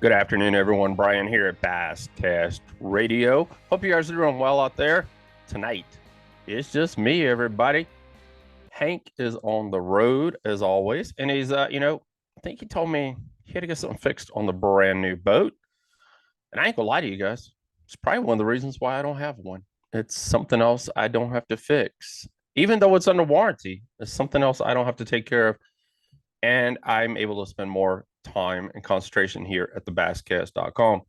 Good afternoon, everyone. Brian here at Bass Cast Radio. Hope you guys are doing well out there. Tonight, it's just me, everybody. Hank is on the road as always, and he's, I think he told me he had to get something fixed on the brand new boat. And I ain't gonna lie to you guys, it's probably one of the reasons why I don't have one. It's something else I don't have to fix, even though it's under warranty. It's something else I don't have to take care of, and I'm able to spend more time and concentration here at the basscast.com.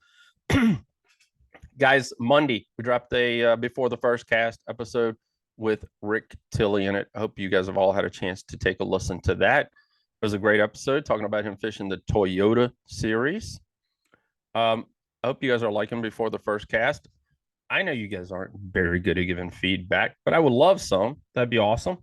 Guys, Monday, we dropped a Before the First Cast episode with Rick Tilley in it. I hope you guys have all had a chance to take a listen to that. It was a great episode talking about him fishing the Toyota series. I hope you guys are liking Before the First Cast. I know you guys aren't very good at giving feedback, but I would love some. That'd be awesome.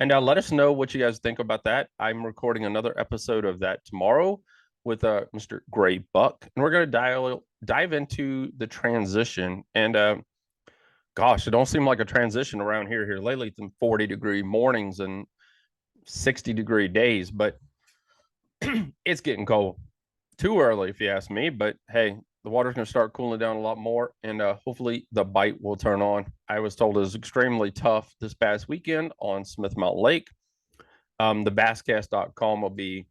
And let us know what you guys think about that. I'm recording another episode of that tomorrow with Mr. Gray Buck, and we're going to dive into the transition. And gosh, it don't seem like a transition around here lately. It's in 40-degree mornings and 60-degree days, but it's getting cold. Too early, if you ask me. But hey, the water's going to start cooling down a lot more, and hopefully the bite will turn on. I was told it was extremely tough this past weekend on Smith Mountain Lake. The basscast.com will be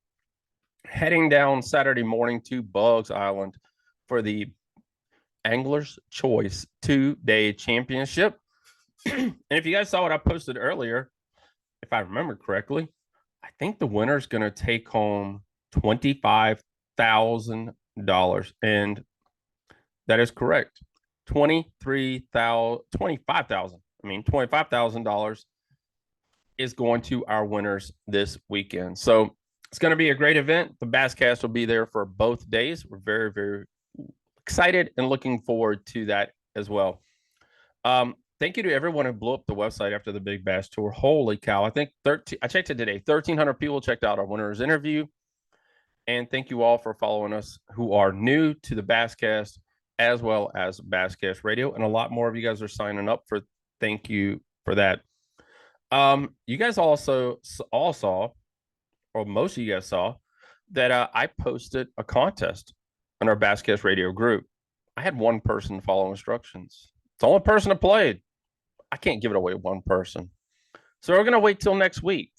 heading down Saturday morning to Bugs Island for the Angler's Choice 2-day championship. And if you guys saw what I posted earlier, if I remember correctly, I think the winner is going to take home $25,000. And that is correct. $25,000 is going to our winners this weekend. So it's going to be a great event. The Basscast will be there for both days. We're very, very excited and looking forward to that as well. Thank you to everyone who blew up the website after the Big Bass Tour. Holy cow. I think I checked it today. 1,300 people checked out our winner's interview. And thank you all for following us who are new to the Basscast as well as Basscast Radio. And a lot more of you guys are signing up for. Thank you for that. You guys also all saw, or most of you guys saw, that I posted a contest on our Basscast Radio group. I had one person follow instructions. It's the only person that played. I can't give it away to one person. So we're going to wait till next week.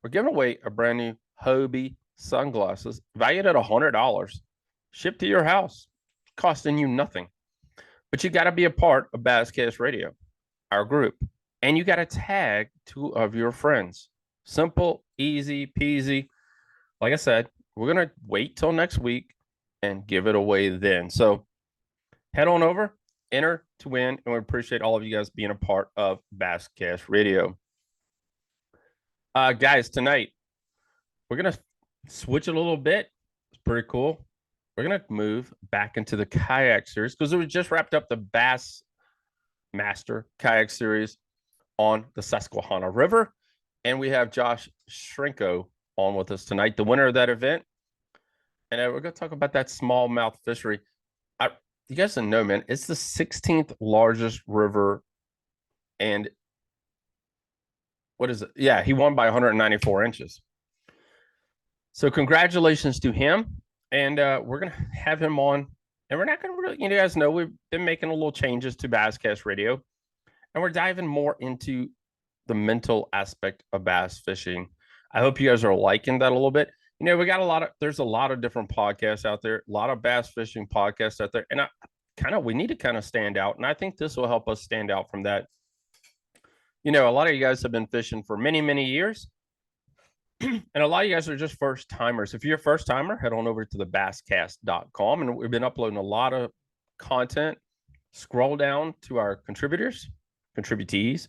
We're giving away a brand new Hobie sunglasses valued at $100, shipped to your house, costing you nothing. But you got to be a part of Basscast Radio, our group, and you got to tag 2 of your friends. Simple, easy peasy. Like I said, we're going to wait till next week and give it away then. So head on over, enter to win, and we appreciate all of you guys being a part of Basscast Radio. Guys, tonight, we're going to switch it a little bit. It's pretty cool. We're going to move back into the kayak series because we just wrapped up the Bassmaster Kayak Series on the Susquehanna River. And we have Josh Chrenko on with us tonight, the winner of that event. And we're going to talk about that smallmouth fishery. You guys didn't know, man, it's the 16th largest river. And what is it? Yeah, he won by 194 inches. So congratulations to him. And we're going to have him on. And we're not going to really, you guys know, we've been making a little changes to Basscast Radio. And we're diving more into the mental aspect of bass fishing. I hope you guys are liking that a little bit. We got there's a lot of different podcasts out there, a lot of bass fishing podcasts out there. And we need to kind of stand out. And I think this will help us stand out from that. A lot of you guys have been fishing for many, many years. And a lot of you guys are just first timers. If you're a first timer, head on over to the basscast.com. And we've been uploading a lot of content. Scroll down to our contributees.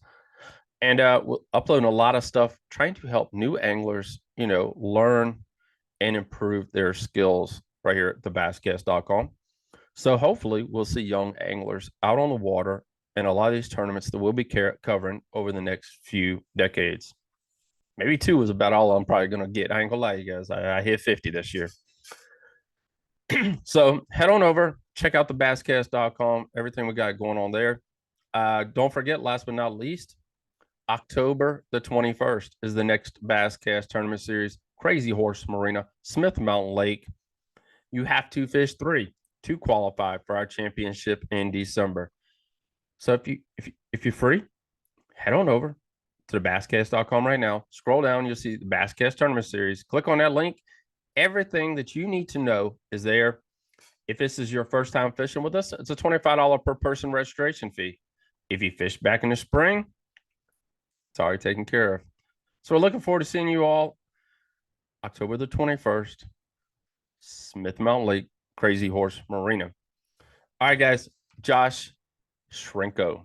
And we're uploading a lot of stuff trying to help new anglers, learn and improve their skills right here at the basscast.com. So hopefully we'll see young anglers out on the water in a lot of these tournaments that we'll be covering over the next few decades. Maybe 2 is about all I'm probably going to get. I ain't going to lie to you guys. I hit 50 this year. So head on over, check out the basscast.com, everything we got going on there. Don't forget, last but not least, October the 21st is the next Bass Cast Tournament Series, Crazy Horse Marina, Smith Mountain Lake. you have to fish 3 to qualify for our championship in December. So if you're free, head on over to the basscast.com right now. Scroll down, you'll see the Basscast Tournament Series. Click on that link. Everything that you need to know is there. If this is your first time fishing with us, it's a $25 per person registration fee. If you fish back in the spring, it's already taken care of. So we're looking forward to seeing you all October the 21st, Smith Mountain Lake, Crazy Horse Marina. All right, guys. Josh Chrenko.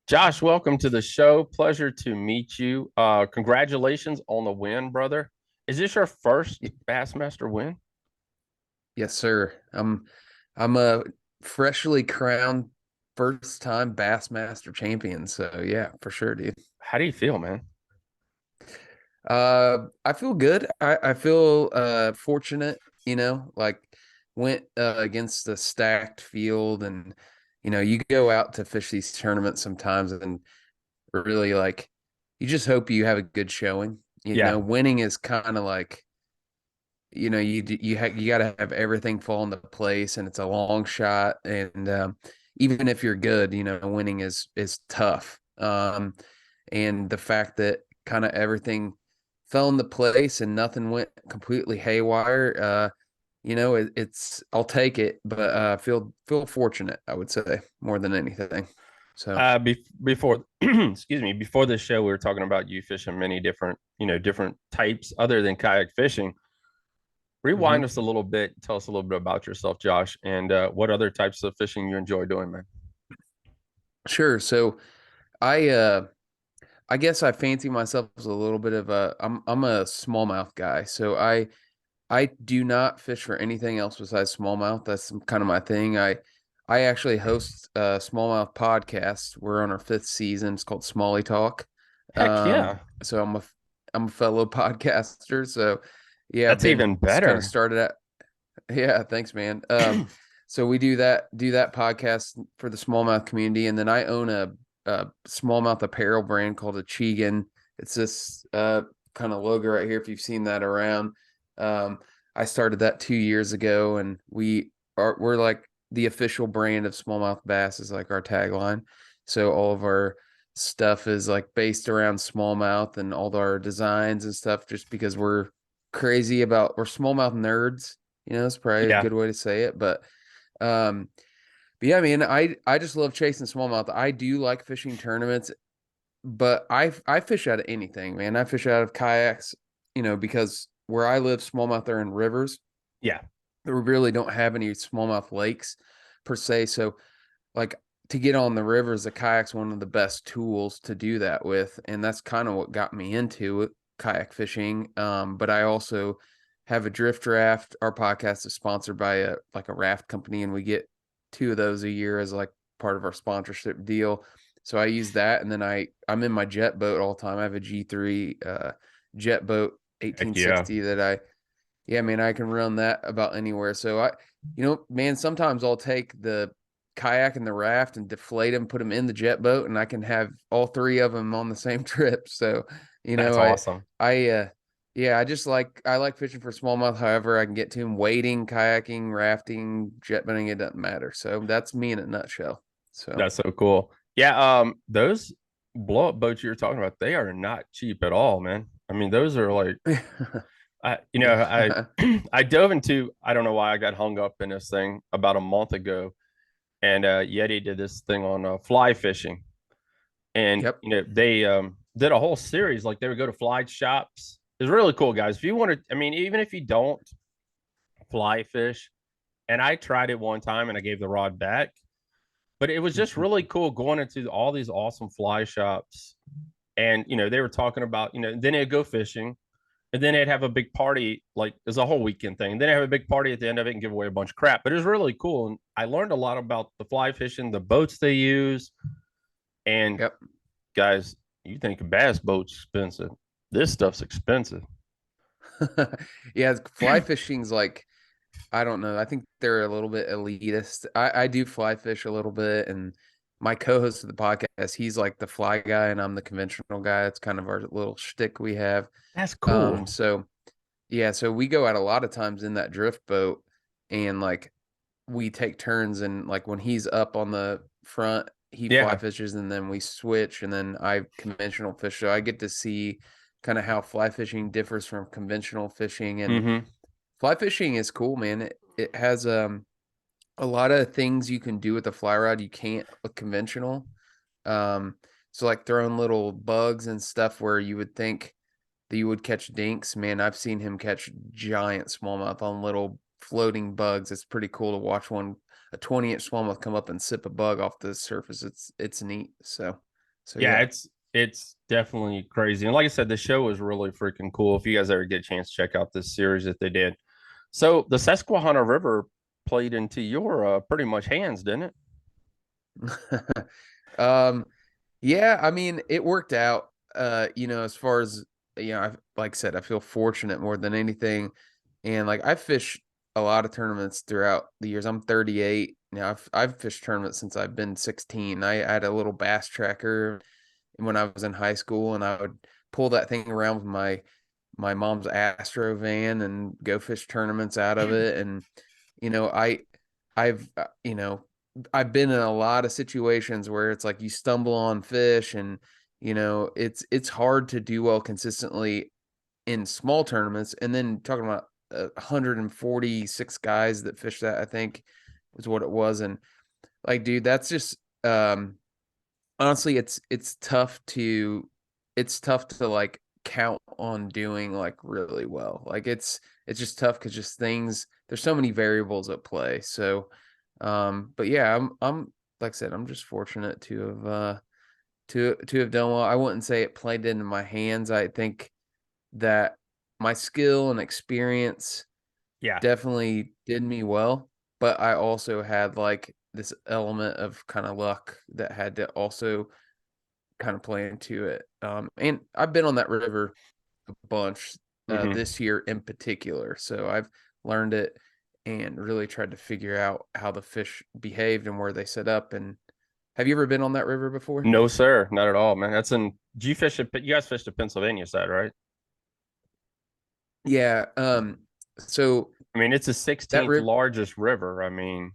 Josh, welcome to the show. Pleasure to meet you. Congratulations on the win, brother. Is this your first Bassmaster win? Yes, sir. I'm a freshly crowned first time Bassmaster champion. So yeah, for sure, dude. How do you feel, man? I feel good. I feel fortunate, like went against a stacked field, and you go out to fish these tournaments sometimes and really like you just hope you have a good showing. Yeah. Winning is kind of like you got to have everything fall into place, and it's a long shot, and even if you're good, winning is tough. And the fact that kind of everything fell into place and nothing went completely haywire, it's I'll take it, but feel fortunate, I would say, more than anything. So Before excuse me, before the show, we were talking about you fishing many different, different types other than kayak fishing. Rewind mhm. us a little bit. Tell us a little bit about yourself, Josh, and what other types of fishing you enjoy doing, man. Sure. So I I guess I fancy myself as a little bit of I'm a smallmouth guy. So I do not fish for anything else besides smallmouth. That's kind of my thing. I actually host a smallmouth podcast. We're on our fifth season. It's called Smalley Talk. Heck yeah, So I'm a fellow podcaster. So yeah, I've that's been even kind of better. started at yeah, thanks, man. So we do that podcast for the smallmouth community, and then I own a smallmouth apparel brand called Achigan. It's this kind of logo right here, if you've seen that around. Um, I started that 2 years ago, and we're like the official brand of smallmouth bass is like our tagline. So all of our stuff is like based around smallmouth and all our designs and stuff, just because we're we're smallmouth nerds. It's probably a Yeah, good way to say it, um, but yeah, man, I just love chasing smallmouth. I do like fishing tournaments, but I fish out of anything, man. I fish out of kayaks, because where I live, smallmouth are in rivers. yeah, We really don't have any smallmouth lakes per se. So like to get on the rivers, the kayak's one of the best tools to do that with, and that's kind of what got me into it, kayak fishing. But I also have a drift raft. Our podcast is sponsored by a raft company, and we get two of those a year as like part of our sponsorship deal. So I use that, and then I'm in my jet boat all the time. I have a G3 jet boat heck yeah. 1860 that yeah, man, I can run that about anywhere. So man, sometimes I'll take the kayak and the raft and deflate them, put them in the jet boat, and I can have all three of them on the same trip. So, That's awesome. yeah, I like fishing for smallmouth. However, I can get to them wading, kayaking, rafting, jet boating. It doesn't matter. So that's me in a nutshell. So, That's so cool. Yeah, those blow up boats you're talking about, they are not cheap at all, man. I mean, those are like I yeah, I dove into, I don't know why I got hung up in this thing about a month ago, and Yeti did this thing on fly fishing, and yep. they did a whole series. Like they would go to fly shops. It's really cool, guys. If you want to, I mean, even if you don't fly fish, and I tried it one time and I gave the rod back, but it was just really cool going into all these awesome fly shops, and they were talking about, then they'd go fishing, and then they'd have a big party, like it's a whole weekend thing. Then they have a big party at the end of it and give away a bunch of crap. But it was really cool, and I learned a lot about the fly fishing, the boats they use, and Yep. guys, you think a bass boat's expensive? This stuff's expensive. Yeah, fly fishing's like I don't know. I think they're a little bit elitist. I do fly fish a little bit, and my co-host of the podcast, he's like the fly guy, and I'm the conventional guy. It's kind of our little shtick we have. That's cool. So Yeah, so we go out a lot of times in that drift boat, and like we take turns, and like when he's up on the front, he fly Yeah. fishes, and then we switch, and then I conventional fish. So I get to see kind of how fly fishing differs from conventional fishing. And Mm-hmm. fly fishing is cool, man. It has a lot of things you can do with a fly rod you can't with conventional. Um, so like throwing little bugs and stuff where you would think that you would catch dinks. Man, I've seen him catch giant smallmouth on little floating bugs. It's pretty cool to watch a 20-inch smallmouth come up and sip a bug off the surface. It's neat. So Yeah, yeah. it's definitely crazy. And like I said, the show was really freaking cool. If you guys ever get a chance to check out this series that they did. So the Susquehanna River played into your pretty much hands, didn't it? um Yeah, I mean, it worked out. As far as like I said, I feel fortunate more than anything. And like I've fished a lot of tournaments throughout the years. I'm 38 now. I've fished tournaments since I've been 16. I had a little bass tracker when I was in high school, and I would pull that thing around with my mom's Astro van and go fish tournaments out of it. And you know, I I've I've been in a lot of situations where it's like you stumble on fish, and it's hard to do well consistently in small tournaments. And then talking about 146 guys that fish that, I think was what it was. And like, dude, that's just honestly, it's tough to like count on doing like really well. Like it's just tough because just things, there's so many variables at play. So but yeah, I'm like I said, I'm just fortunate to have done well. I wouldn't say it played into my hands. I think that my skill and experience Yeah. definitely did me well, but I also had like this element of kind of luck that had to also kind of play into it. And I've been on that river a bunch Mm-hmm. this year in particular, so I've learned it and really tried to figure out how the fish behaved and where they set up. And have you ever been on that river before? No, sir, not at all, man. That's in. Do you fish it? You guys fish the Pennsylvania side, right? Yeah. So I mean, it's the that 16th river, largest river. I mean,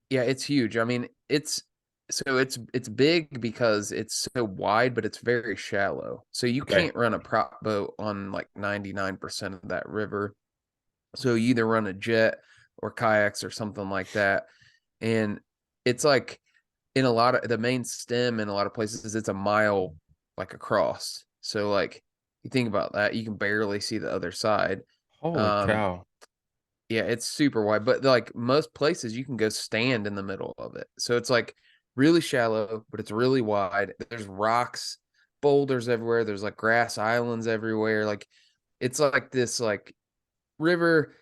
yeah, it's huge. I mean, it's big because it's so wide, but it's very shallow. So you okay. can't run a prop boat on like 99% of that river. So you either run a jet or kayaks or something like that. And it's like in a lot of the main stem in a lot of places, it's a mile like across. So like you think about that, you can barely see the other side. Holy Um, cow! yeah, it's super wide, but like most places you can go stand in the middle of it. So it's like really shallow, but it's really wide. There's rocks, boulders everywhere. There's like grass islands everywhere. Like it's like this like river.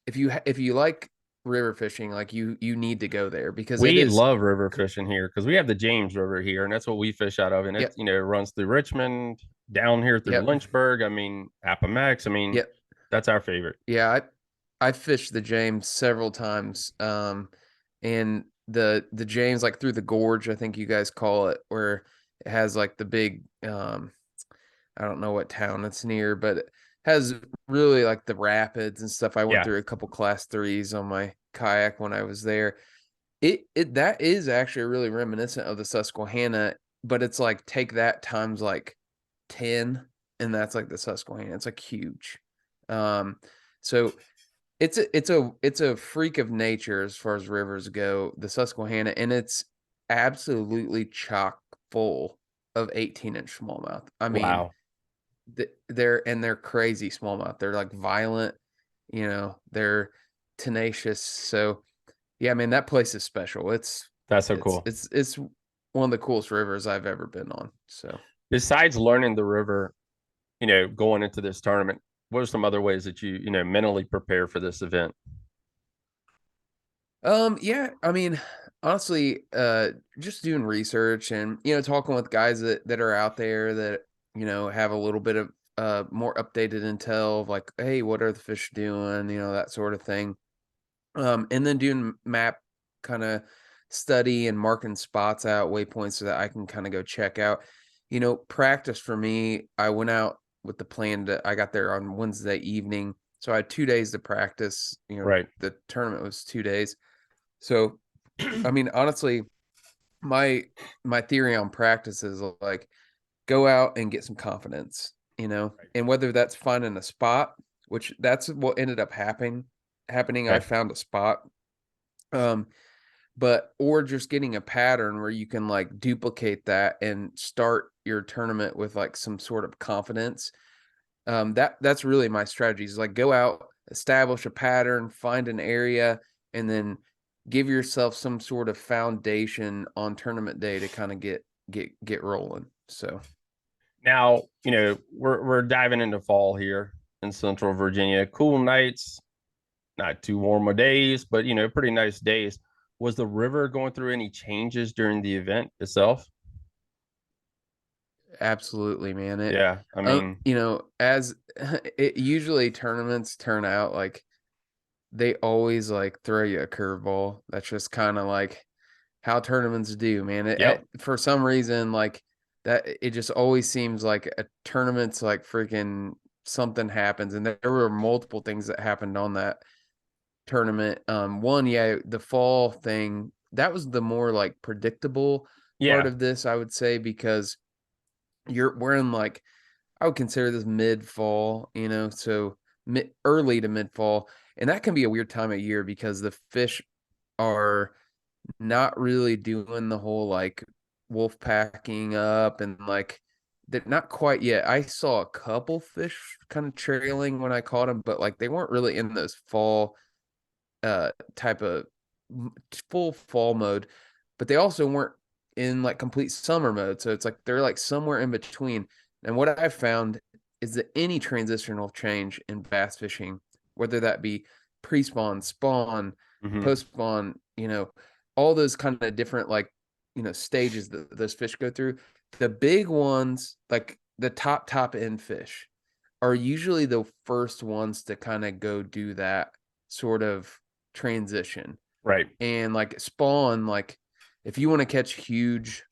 If you like river fishing, like you need to go there because it We is. love river fishing here because we have the James River here, and that's what we fish out of. And it, Yep, it runs through Richmond, down here through yep, Lynchburg. I mean, Appomattox. I mean, yep. that's our favorite. Yeah, I fished the James several times. And the James like through the gorge, I think you guys call it, where it has like the big I don't know what town it's near, but it has really like the rapids and stuff. I went Yeah. through a couple class threes on my kayak when I was there. It that is actually really reminiscent of the Susquehanna, but it's like take that times like 10, and that's like the Susquehanna. It's like huge. So it's a freak of nature as far as rivers go, the Susquehanna, and it's absolutely chock full of 18-inch smallmouth. I mean, Wow. they're crazy smallmouth. They're like violent, they're tenacious. So yeah, man, that place is special. It's That's so it's cool. it's it's one of the coolest rivers I've ever been on. So Besides learning the river, going into this tournament, what are some other ways that you mentally prepare for this event? yeah, I mean, honestly, just doing research and talking with guys that are out there that have a little bit of more updated intel of like, hey, what are the fish doing, that sort of thing. And then doing map kind of study and marking spots out, waypoints, so that I can kind of go check out. Practice for me, I went out with the plan I got there on Wednesday evening. So I had 2 days to practice. Right. The tournament was 2 days. So, I mean, honestly, my theory on practice is like go out and get some confidence, Right. and whether that's finding a spot, which that's what ended up happening. I Okay. found a spot. But or just getting a pattern where you can like duplicate that and start your tournament with like some sort of confidence. That's really my strategy is like go out, establish a pattern, find an area, and then give yourself some sort of foundation on tournament day to kind of get rolling. So Now, we're diving into fall here in Central Virginia. Cool nights, not too warm of days, but pretty nice days. Was the river going through any changes during the event itself? absolutely, man. Yeah, I mean, As it usually tournaments turn out like they always like throw you a curveball. That's just kind of like how tournaments do, man. yep. For some reason, like that, it just always seems like a tournament's like freaking something happens, and there were multiple things that happened on that tournament. One, yeah, the fall thing that was the more like predictable part Yeah. of this, I would say, because we're in like I would consider this mid fall, so early to mid fall, and that can be a weird time of year because the fish are not really doing the whole like wolf packing up and like they're not quite yet. I saw a couple fish kind of trailing when I caught them, but like they weren't really in this fall type of full fall mode, but they also weren't in like complete summer mode. So it's like they're like somewhere in between. And what I've found is that any transitional change in bass fishing, whether that be pre-spawn, spawn, Hmm. post-spawn, all those kind of different like stages that those fish go through. The big ones, like the top end fish, are usually the first ones to kind of go do that sort of transition. Right. And like spawn, like if you want to catch huge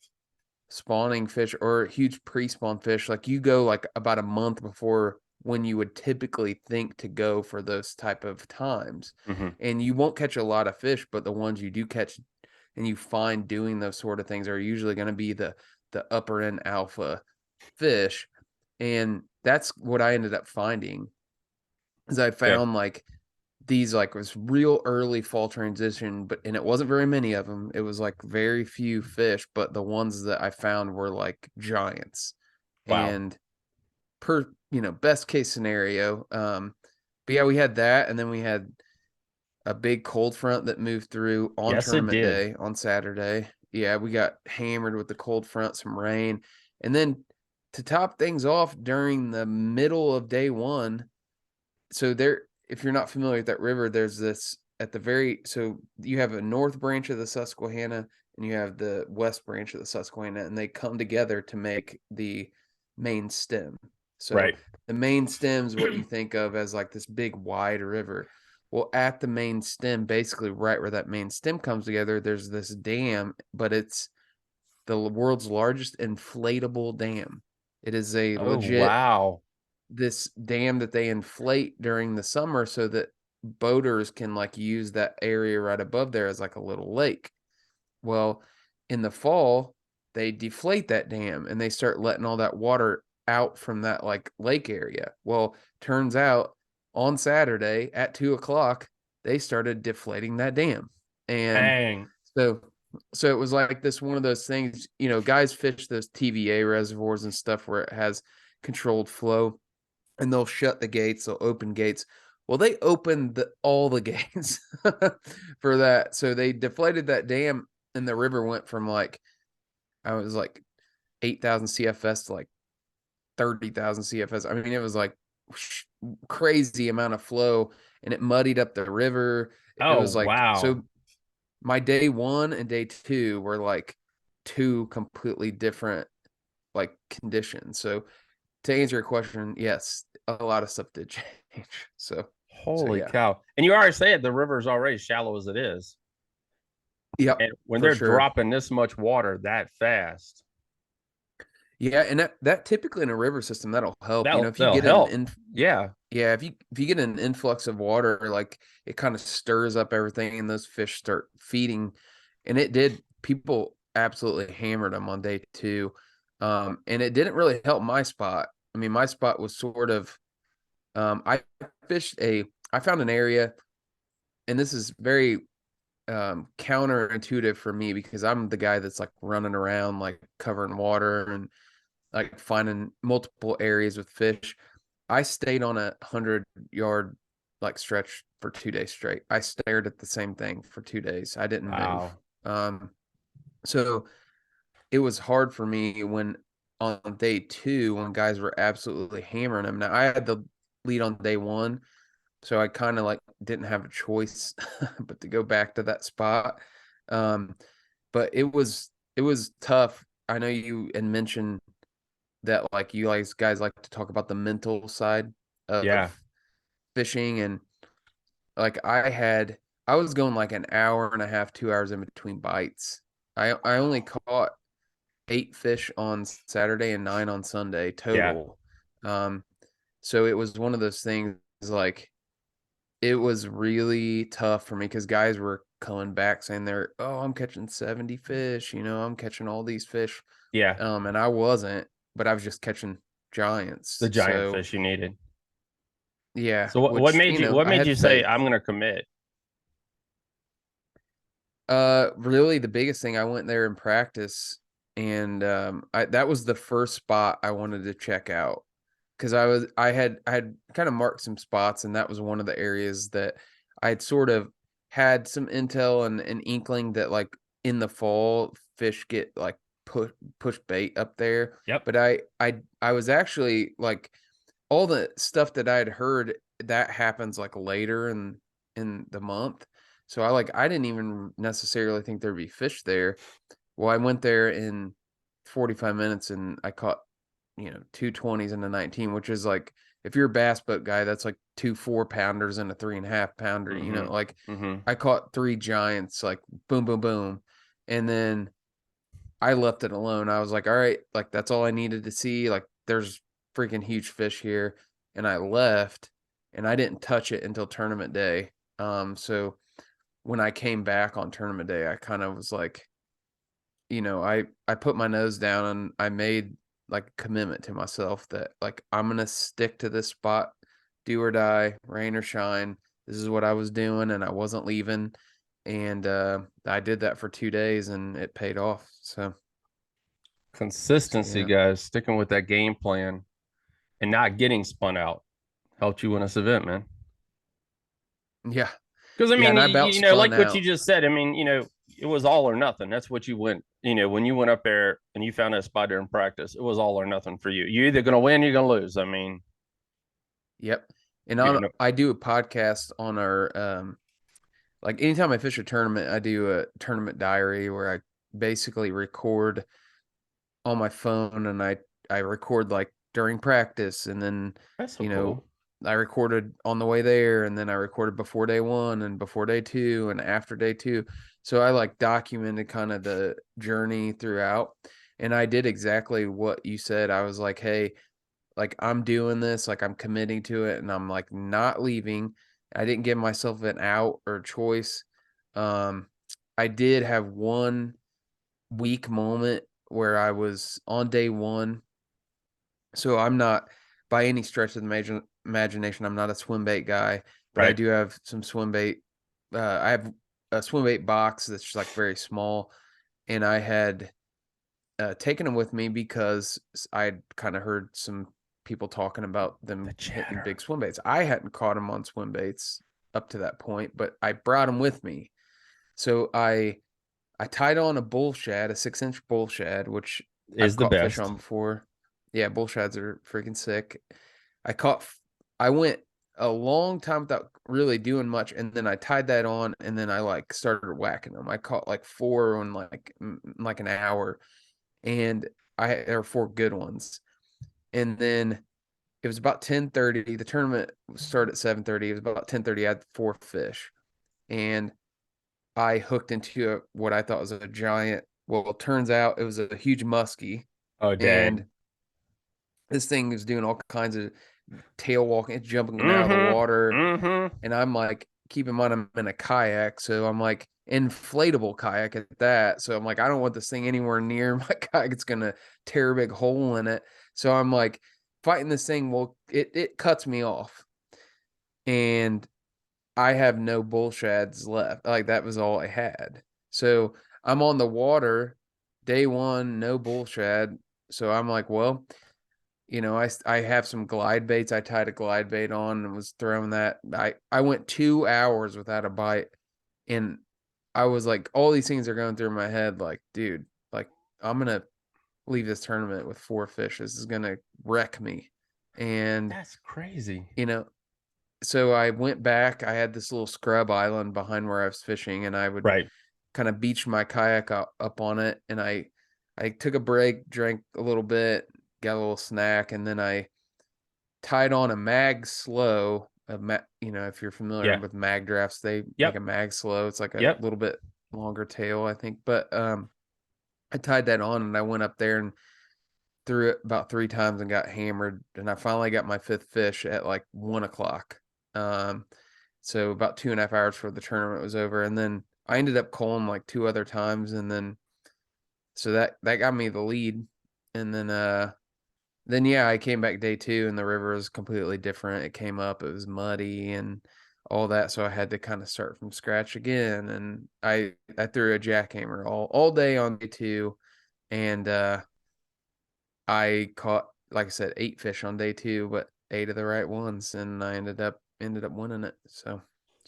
spawning fish or huge pre-spawn fish, like you go like about a month before when you would typically think to go for those type of times. Hmm. And you won't catch a lot of fish, but the ones you do catch and you find doing those sort of things are usually going to be the upper end alpha fish. And that's what I ended up finding is I Okay. found like these like was real early fall transition, but and it wasn't very many of them. It was like very few fish, but the ones that I found were like giants. Wow. And per best case scenario, but yeah, we had that, and then we had a big cold front that moved through on Yes, it tournament did. day on Saturday. Yeah, we got hammered with the cold front, some rain, and then to top things off during the middle of day one, so there, if you're not familiar with that river, there's this at the very, so you have a north branch of the Susquehanna and you have the west branch of the Susquehanna, and they come together to make the main stem. So Right. the main stem is what you think of as like this big wide river. Well, at the main stem, basically right where that main stem comes together, there's this dam, but it's the world's largest inflatable dam. It is a Oh, legit wow. this dam that they inflate during the summer so that boaters can like use that area right above there as like a little lake. Well, in the fall, they deflate that dam and they start letting all that water out from that like lake area. Well, turns out on Saturday at 2 o'clock, they started deflating that dam. And Dang. so it was like this one of those things, guys fish those TVA reservoirs and stuff where it has controlled flow and they'll shut the gates, they'll open gates. Well, they opened all the gates for that. So they deflated that dam and the river went from like, I was like 8,000 CFS to like 30,000 CFS. I mean, it was like crazy amount of flow and it muddied up the river. It Oh, was like, wow. so my day one and day two were like two completely different like conditions. So to answer your question, yes, a lot of stuff did change. So Holy yeah. cow. And you already said the river's already shallow as it is. Yep, And when for they're sure. dropping this much water that fast, Yeah, and that typically in a river system that'll help. That'll If you that'll get help. Yeah. yeah, if you get an influx of water, like it kind of stirs up everything, and those fish start feeding. And it did. People absolutely hammered them on day two, and it didn't really help my spot. I mean, my spot was sort of. I fished a. I found an area, and this is very counterintuitive for me because I'm the guy that's like running around, like covering water and like finding multiple areas with fish. I stayed on 100-yard like stretch for 2 days straight. I stared at the same thing for 2 days. I didn't move. Wow. Um, so it was hard for me when on day two when guys were absolutely hammering them. Now I had the lead on day one, so I kind of like didn't have a choice but to go back to that spot. Um, but it was tough. I know you had mentioned that like you guys like to talk about the mental side Yeah. of fishing, and like I was going like an hour and a half, 2 hours in between bites. I only caught 8 fish on Saturday and 9 on Sunday Yeah. total. Um, so it was one of those things like it was really tough for me because guys were coming back saying I'm catching 70 fish, I'm catching all these fish. Yeah. And I wasn't, but I was just catching The giants. giant So fish you needed. yeah, So what which, made you what I made had you say faith. I'm gonna commit? Really the biggest thing, I went there in practice, and that was the first spot I wanted to check out because I had kind of marked some spots, and that was one of the areas that I had sort of had some intel and an inkling that like in the fall fish get like push bait up there. Yep. But I was actually like all the stuff that I had heard that happens like later in the month. So I didn't even necessarily think there'd be fish there. Well, I went there in 45 minutes and I caught, 2 20s and a 19, which is like if you're a bass boat guy, that's like 2 4-pounders and a 3.5 pounder, Mm-hmm. like Mm-hmm. I caught 3 giants, like boom, boom, boom. And then I left it alone. I was like, all right, like that's all I needed to see. Like there's freaking huge fish here. And I left and I didn't touch it until tournament day. So when I came back on tournament day, I kind of was like, I put my nose down and I made like a commitment to myself that like I'm gonna stick to this spot, do or die, rain or shine. This is what I was doing, and I wasn't leaving. And I did that for 2 days, and it paid off. So Consistency, yeah, guys, sticking with that game plan and not getting spun out helped you win this event, man. yeah, Because I yeah. mean, And I about like spun what you out. just said. I mean, it was all or nothing. That's what you went. When you went up there and you found that spot there in practice, it was all or nothing for you. You're either gonna win, or you're gonna lose. I mean, Yep. And you know, I do a podcast on our like anytime I fish a tournament, I do a tournament diary where I basically record on my phone, and I record like during practice, and then that's so you cool. know I recorded on the way there, and then I recorded before day one and before day two and after day two. So I like documented kind of the journey throughout, and I did exactly what you said. I was like, hey, like I'm doing this, like I'm committing to it, and I'm like not leaving. I didn't give myself an out or choice. um I did have one weak moment where I was on day one. So I'm not by any stretch of the imagination, I'm not a swim bait guy, but I Right. do have some swim bait. I have a swim bait box that's just like very small, and I had taken them with me because I'd kind of heard some people talking about The them hitting chatter. big swim baits. I hadn't caught them on swim baits up to that point, but I brought them with me. So I tied on a bull shad, a 6-inch bull shad, which Is I've the caught fish best. on before. Yeah, bull shads are freaking sick. I caught, I went a long time without really doing much, and then I tied that on, and then I like started whacking them. I caught like four in like an hour, and there were four good ones. And then it was about 10:30. The tournament started at 7:30. It was about 10:30. I had four fish, and I hooked into what I thought was a giant. Well, it turns out it was a huge muskie. Oh, And dang. this thing is doing all kinds of tail walking, it's jumping out of the Mm-hmm. water. Mm-hmm. And I'm like, keep in mind, I'm in a kayak. So I'm like, inflatable kayak at that. So I'm like, I don't want this thing anywhere near my kayak. It's going to tear a big hole in it. So I'm like, fighting this thing. Well, it cuts me off. And I have no bull shads left. Like that was all I had. So I'm on the water day one, no bull shad. So I'm like, well, I have some glide baits. I tied a glide bait on and was throwing that. I went 2 hours without a bite, and I was like, all these things are going through my head. Like, dude, like I'm gonna leave this tournament with 4 fish. This is gonna wreck me. And That's crazy. you know, so I went back. I had this little scrub island behind where I was fishing, and I would Right. kind of beach my kayak up on it. And I took a break, drank a little bit, got a little snack, and then I tied on a mag slow. If you're familiar Yeah. with mag drafts, they make Yep. a mag slow. It's like a Yep. little bit longer tail, I think. But I tied that on and I went up there and threw it about 3 times and got hammered. And I finally got my 5th fish at like 1 o'clock. Um, so about 2.5 hours before the tournament was over. And then I ended up calling like 2 other times, and then so that got me the lead. And then yeah, I came back day 2 and the river was completely different. It came up, it was muddy and all that, so I had to kind of start from scratch again. And I threw a jackhammer all day on day 2, and I caught, like I said, 8 fish on day 2, but 8 of the right ones, and I ended up winning it. So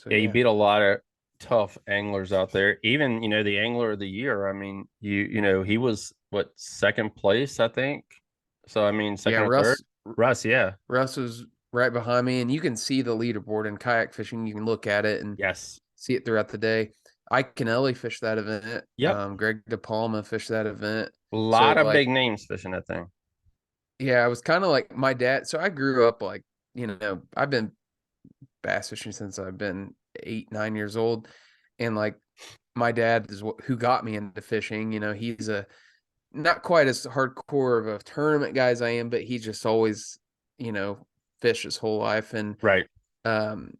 Yeah, you yeah. beat a lot of tough anglers out there. Even, the angler of the year. I mean, he was what, second place, I think. So I mean, Yeah, second or third. Russ, yeah. Russ was right behind me, and you can see the leaderboard in kayak fishing. You can look at it and Yes. see it throughout the day. Ike Kennelly fished that event. Yep. Greg DePalma fished that event. A So lot of big like, names fishing that thing. yeah, I was kind of like my dad. So I grew up like, I've been bass fishing since I've been 8, 9 years old. And like my dad is who got me into fishing. He's a not quite as hardcore of a tournament guy as I am, but he just always, you know, fished his whole life. And Right. um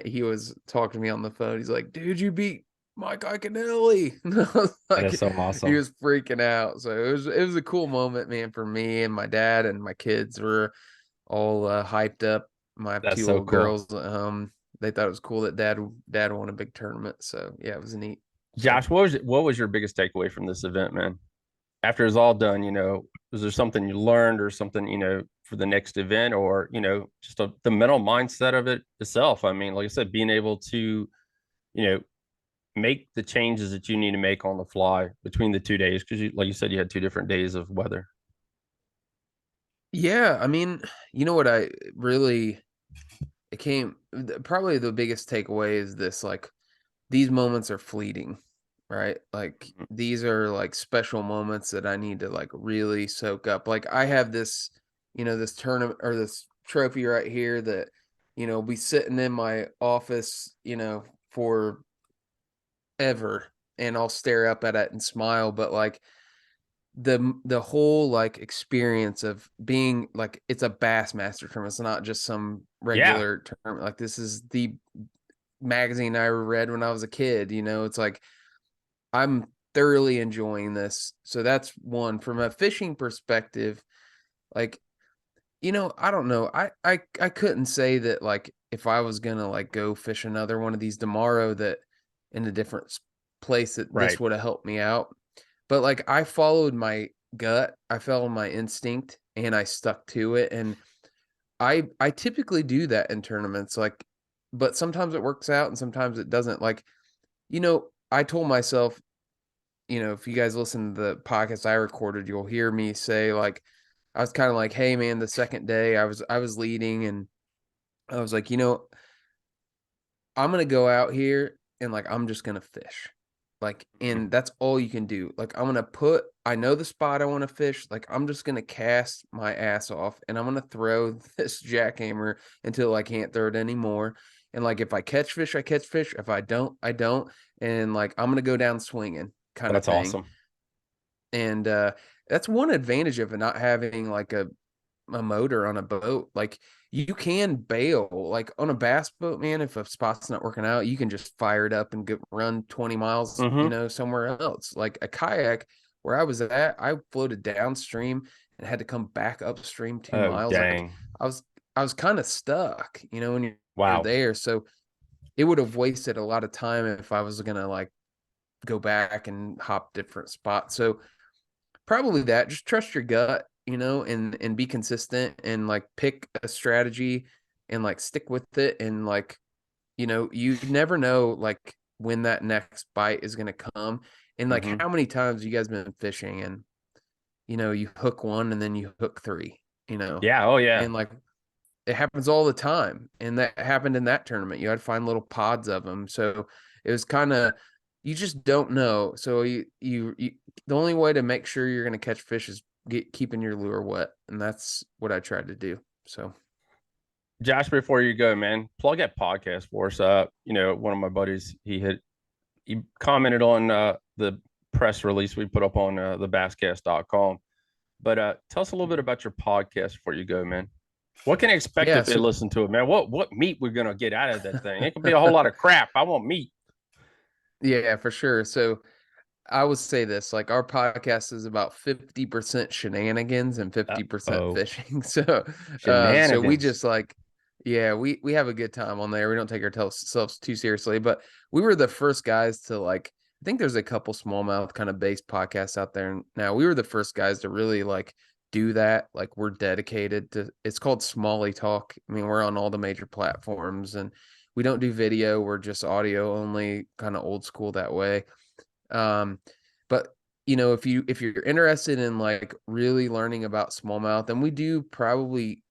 he was talking to me on the phone. He's like, dude, you beat Mike Iaconelli. And I was That is like, so he awesome. was freaking out. So it was a cool moment, man, for me. And my dad and my kids were all hyped up. My That's 2 so little cool. girls, they thought it was cool that dad won a big tournament. So yeah, it was neat. So Josh, what was your biggest takeaway from this event, man? After it's all done, was there something you learned or something, for the next event, or, just the mental mindset of it itself? I mean, like I said, being able to, you know, make the changes that you need to make on the fly between the 2 days, because like you said, you had 2 different days of weather. yeah, I mean, you know what I really it came probably the biggest takeaway is this, like, these moments are fleeting, right? Like Mhm. these are like special moments that I need to like really soak up. Like I have this, this tournament or this trophy right here that, be sitting in my office, for ever, and I'll stare up at it and smile. But like the whole like experience of being like, it's a Bassmaster tournament. It's not just some Yeah. regular tournament. Like this is the magazine I read when I was a kid. It's like I'm thoroughly enjoying this. So that's one. From a fishing perspective, like, I don't know. I couldn't say that like if I was gonna like go fish another one of these tomorrow that in a different place that this Right. would have helped me out. But like I followed my gut, I followed my instinct, and I stuck to it. And I typically do that in tournaments, like, but sometimes it works out and sometimes it doesn't. Like, I told myself, if you guys listen to the podcast I recorded, you'll hear me say like, I was kind of like, hey man, the second day I was leading, and I was like, I'm gonna go out here and like I'm just gonna fish. Like, Mhm. and that's all you can do. Like, I know the spot I want to fish. Like, I'm just gonna cast my ass off and I'm gonna throw this jackhammer until I can't throw it anymore. And like if I catch fish, I catch fish. If I don't, I don't. And like I'm gonna go down swinging kind of That's thing. awesome. And that's one advantage of it not having like a motor on a boat. Like you can bail like on a bass boat, man. If a spot's not working out, you can just fire it up and run 20 miles, Mm-hmm. somewhere else. Like a kayak, where I was at, I floated downstream and had to come back upstream two Oh, miles. Like dang. I was I was kind of stuck, when you're Wow. there. So it would have wasted a lot of time if I was gonna like go back and hop different spots. So probably that. Just trust your gut, and be consistent and like pick a strategy and like stick with it. And like, you never know like when that next bite is gonna come. And like Mm-hmm. how many times you guys been fishing and you hook one and then you hook three, Yeah. Oh, yeah. and like it happens all the time. And that happened in that tournament. You had to find little pods of them. So it was kind of, you just don't know. So you the only way to make sure you're going to catch fish is keeping your lure wet. And that's what I tried to do. So, Josh, before you go, man, plug that podcast for us. One of my buddies, he commented on the press release we put up on the basscast.com. But tell us a little bit about your podcast before you go, man. What can I expect yeah. if they So, listen to it, man? What meat we're gonna get out of that thing? It could be a whole lot of crap. I want meat. yeah, for sure. So, I would say this, like our podcast is about 50% shenanigans and 50% Oh, fishing. So we shenanigans. just like, yeah, we have a good time on there. We don't take ourselves too seriously, but we were the first guys to like, I think there's a couple smallmouth kind of based podcasts out there now. We were the first guys to really like do that. Like we're dedicated to, it's called Smalley Talk. I mean, we're on all the major platforms and we don't do video. We're just audio only, kind of old school that way. um, but if you're interested in like really learning about smallmouth, and we do probably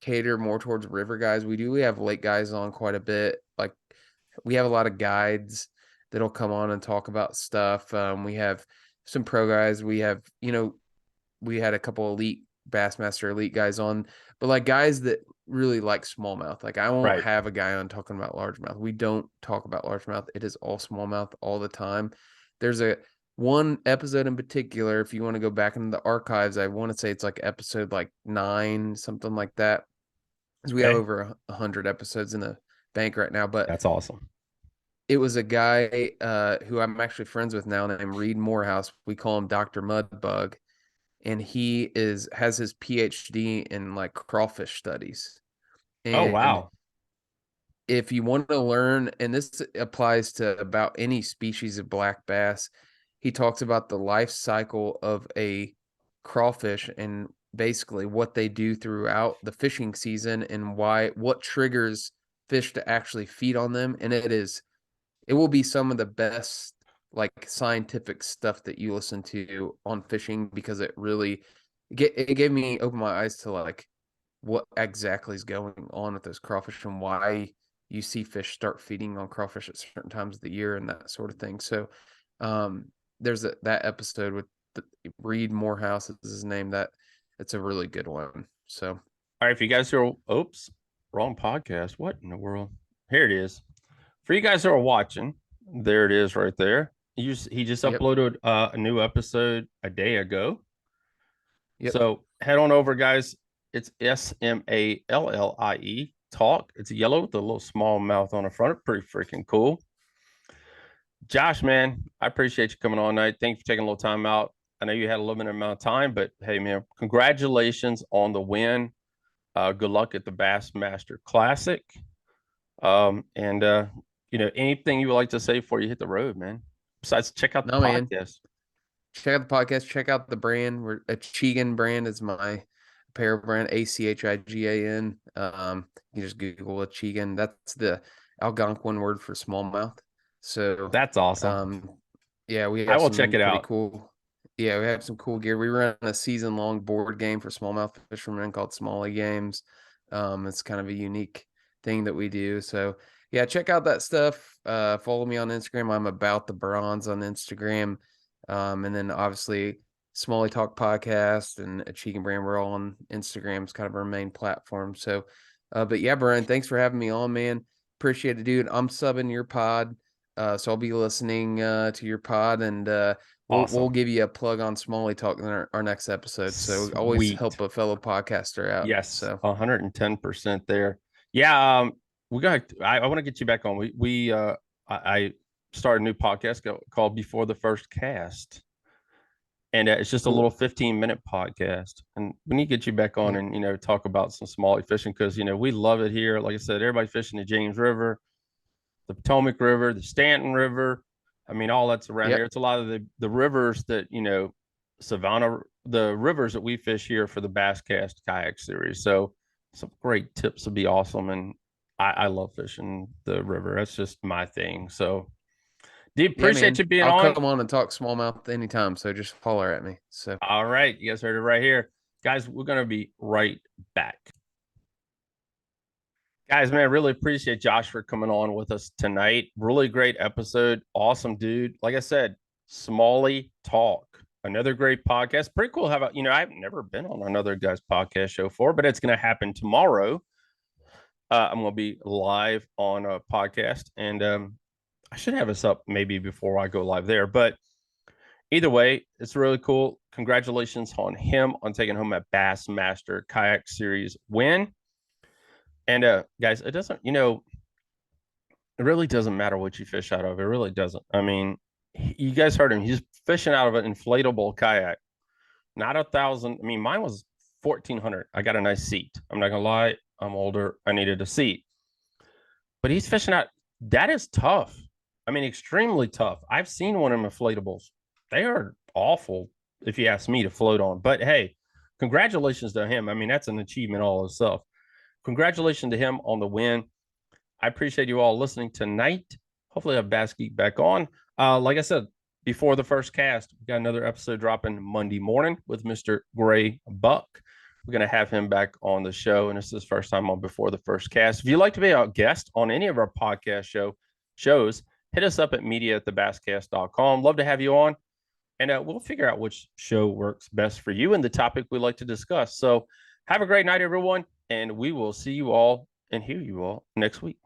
cater more towards river guys. We have lake guys on quite a bit. Like we have a lot of guides that'll come on and talk about stuff. We have some pro guys. We had a couple elite Bassmaster elite guys on, but like guys that really like smallmouth. Like I won't Right. have a guy on talking about largemouth. We don't talk about largemouth. It is all smallmouth all the time. There's a one episode in particular, if you want to go back into the archives, I want to say it's like episode like 9, something like that. Because we have Okay. over 100 episodes in the bank right now. But That's awesome. it was a guy who I'm actually friends with now named Reed Morehouse. We call him Dr. Mudbug, and he has his PhD in like crawfish studies. Oh, And wow. if you want to learn, and this applies to about any species of black bass, he talks about the life cycle of a crawfish and basically what they do throughout the fishing season and what triggers fish to actually feed on them. And it will be some of the best like scientific stuff that you listen to on fishing, because it gave me open my eyes to like what exactly is going on with those crawfish and why you see fish start feeding on crawfish at certain times of the year and that sort of thing. So um there's that episode with Reed Morehouse is his name, that it's a really good one. So All right. If you guys are, oops, wrong podcast. What in the world? Here it is. For you guys who are watching, there it is right there. He just yep, uploaded a new episode a day ago. yep. So head on over, guys. It's SMALLIE Talk. It's yellow with a little small mouth on the front. Pretty freaking cool. Josh, man, I appreciate you coming on tonight. Thank you for taking a little time out. I know you had a limited amount of time, but hey, man, congratulations on the win. Good luck at the Bassmaster Classic. And anything you would like to say before you hit the road, man? Besides, check out the No, man, podcast. check out the podcast, check out the brand. We're Achigan brand is my apparel brand, Achigan. You just Google Achigan. That's the Algonquin word for smallmouth. So That's awesome. um yeah, we I have will check some it pretty out. cool, yeah, we have some cool gear. We run a season-long board game for smallmouth fishermen called Smalley Games. It's kind of a unique thing that we do. So yeah, check out that stuff. Follow me on Instagram. I'm about the bronze on Instagram. And then obviously Smalley Talk Podcast and Achieving Brand, we're all on Instagram. It's kind of our main platform. So but yeah, Brian, thanks for having me on, man. Appreciate it, dude. I'm subbing your pod. So I'll be listening to your pod, and we'll Awesome. give you a plug on Smalley Talk in our next episode. So always Sweet. help a fellow podcaster out. Yes, So 110% there. Yeah, we got. I want to get you back on. I started a new podcast called Before the First Cast, and it's just a cool. little 15-minute podcast. And we need to get you back on Yeah. and talk about some smalley fishing because we love it here. Like I said, everybody fishing the James River, the Potomac River, the Stanton River. I mean, all that's around Yep. here. It's a lot of the rivers that Savannah, the rivers that we fish here for the Bass Kayak Series. So some great tips would be awesome, and I love fishing the river. That's just my thing. So, do Yeah, appreciate man. you being I'll on. come on and talk smallmouth anytime. So just holler at me. So All right, you guys heard it right here, guys. We're gonna be right back. Guys, man, really appreciate Josh for coming on with us tonight. Really great episode. Awesome dude. Like I said, Smalley Talk. Another great podcast. Pretty cool. How about, I've never been on another guy's podcast show before, but it's going to happen tomorrow. I'm going to be live on a podcast, and I should have this up maybe before I go live there. But either way, it's really cool. Congratulations on him on taking home a Bassmaster Kayak Series win. And guys, it doesn't, it really doesn't matter what you fish out of. It really doesn't. I mean, you guys heard him. He's fishing out of an inflatable kayak, not 1,000. I mean, mine was 1,400. I got a nice seat. I'm not gonna lie. I'm older. I needed a seat, but he's fishing out. That is tough. I mean, extremely tough. I've seen one of them inflatables. They are awful, if you ask me, to float on. But hey, congratulations to him. I mean, that's an achievement all itself. Congratulations to him on the win. I appreciate you all listening tonight. Hopefully, I have Bass Geek back on. Like I said, before the first cast, we got another episode dropping Monday morning with Mr. Gray Buck. We're going to have him back on the show, and this is his first time on Before the First Cast. If you'd like to be a guest on any of our podcast shows, hit us up at media@thebasscast.com. Love to have you on, and we'll figure out which show works best for you and the topic we like to discuss. So have a great night, everyone, and we will see you all and hear you all next week.